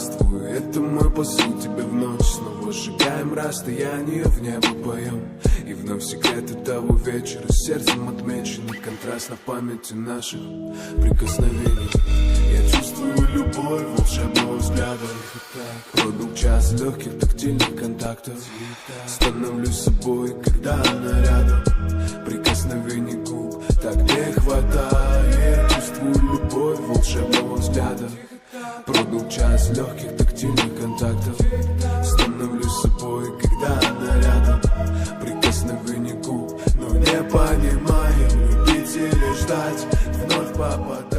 здравствуй, это мой посыл тебе в ночь. Снова сжигаем расстояние, в небо поем. И вновь секреты того вечера сердцем отмечены. Контраст на памяти наших прикосновений. Я чувствую любовь волшебного взгляда. Пробил час легких тактильных контактов. Становлюсь собой, когда она рядом. Прикосновений губ так не хватает. Чувствую любовь волшебного взгляда. Пробил час легких тактильных контактов. Становлюсь собой, когда она рядом. Прикосновений губ, но не понимаю, любить или ждать. Вновь попадаю.